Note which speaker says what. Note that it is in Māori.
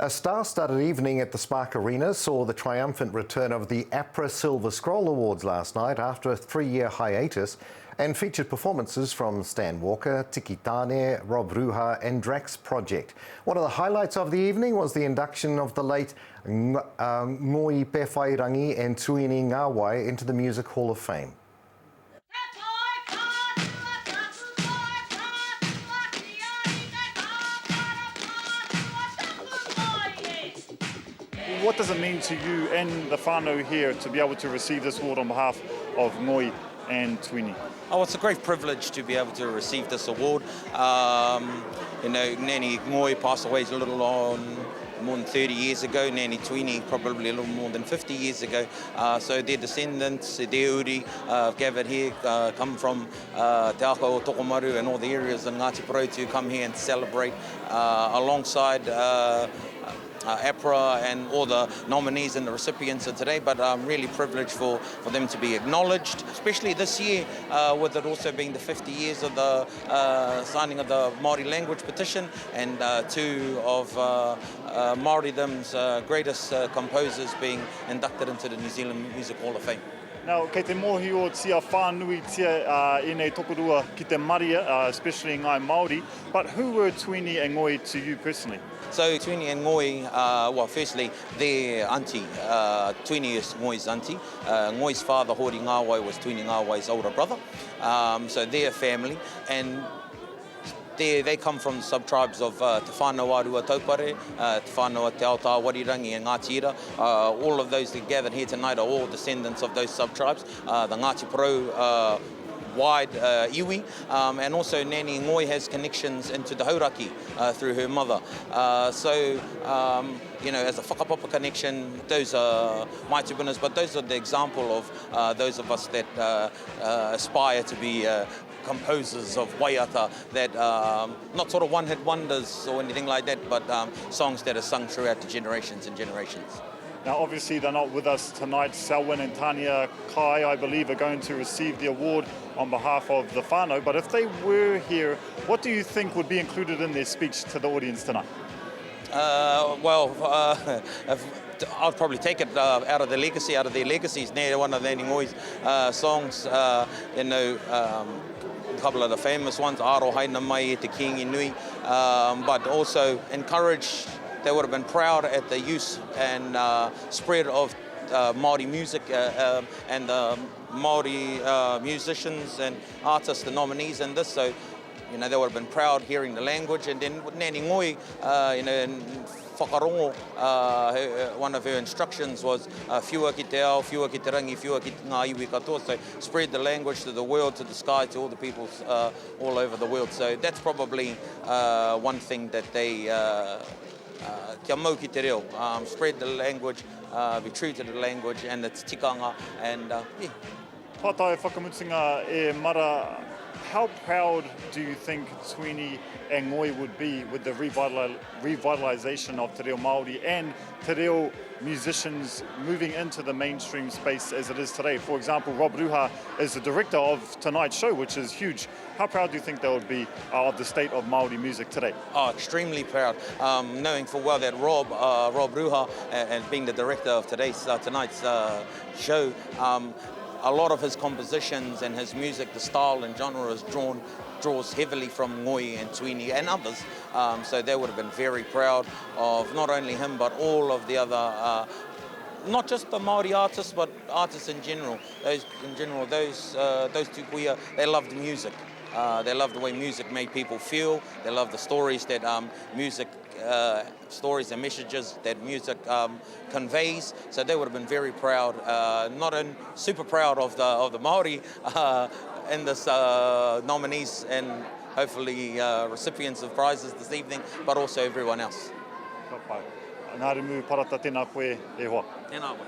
Speaker 1: A star-studded evening at the Spark Arena saw the triumphant return of the APRA Silver Scroll Awards last night after a 3-year hiatus and featured performances from Stan Walker, Tiki Tane, Rob Ruha and Drax Project. One of the highlights of the evening was the induction of the late Ngoi, Pēwhairangi and Tuini Ngāwai into the Music Hall of Fame.
Speaker 2: What does it mean to you and the whānau here to be able to receive this award on behalf of Ngoi and Tuini?
Speaker 3: Oh, it's a great privilege to be able to receive this award. Nani Ngoi passed away a little on more than 30 years ago, Nani Tuini probably a little more than 50 years ago. So their descendants, their uri, gathered here, come from Te Ako, Te Kumeroa and all the areas in Ngāti Porou to come here and celebrate alongside APRA and all the nominees and the recipients of today, but I'm really privileged for them to be acknowledged, especially this year with it also being the 50 years of the signing of the Māori language petition and two of Māoridom's greatest composers being inducted into the New Zealand Music Hall of Fame.
Speaker 2: Now, kei te mohi o tia whānui tia I nei tokorua ki te maria, especially ngai Māori, but who were Tuini and Ngoi to you personally?
Speaker 3: So Tuini and Ngoi, well, firstly, their aunty. Tuini is Ngoi's aunty. Ngoi's father, Hori Ngāwai, was Tuini Ngāwai's older brother. So their family, and they come from the sub-tribes of Te Whānau Arua Taupare, Te Whānau Te Aotawa Warirangi and Ngāti Ira. All of those that gathered here tonight are all descendants of those sub-tribes. The Ngāti Porou wide iwi, and also Nani Ngoi has connections into the Hauraki through her mother. As a whakapapa connection, those are my tupunas, but those are the example of those of us that aspire to be composers of waiata that not sort of one-hit wonders or anything like that, but songs that are sung throughout the generations and generations.
Speaker 2: Now, obviously, they're not with us tonight. Selwyn and Tania Kai, I believe, are going to receive the award on behalf of the whānau. But if they were here, what do you think would be included in their speech to the audience tonight? I'll probably take it out of their legacies. One of Nani Ngoi's songs, a couple of the famous ones, Aro Haina Mai, Te Kingi Nui, but also encourage. They would have been proud at the use and spread of Māori music and the Māori musicians and artists, the nominees in this. So, they would have been proud hearing the language. And then Nani Ngoi, in whakarongo, one of her instructions was whiua ki te ao, whiua ki te rangi, whiua ki te ngā iwi katoa. So spread the language to the world, to the sky, to all the peoples all over the world. So that's probably one thing that they kia mau ki te reo, spread the language, be true to the language and its tikanga, and yeah. Pātai whakamutinga e mara, how proud do you think Tuini and Ngoi would be with the revitalisation of te reo Māori and te reo musicians moving into the mainstream space as it is today? For example, Rob Ruha is the director of tonight's show, which is huge. How proud do you think they would be of the state of Māori music today? Oh,
Speaker 3: extremely proud. Knowing full well that Rob Ruha, and being the director of tonight's show, a lot of his compositions and his music, the style and genre draws heavily from Ngoi and Tuini and others. So they would have been very proud of not only him, but all of the other, not just the Māori artists, but artists in general. Those two kuia, they loved music. They loved the way music made people feel. They loved the stories that stories and messages that music conveys. So they would have been very proud, super proud of the Māori in this nominees and hopefully recipients of prizes this evening, but also everyone else.
Speaker 2: Ngā rimu parata tēnā koe e hoa.
Speaker 3: Tēnā koe.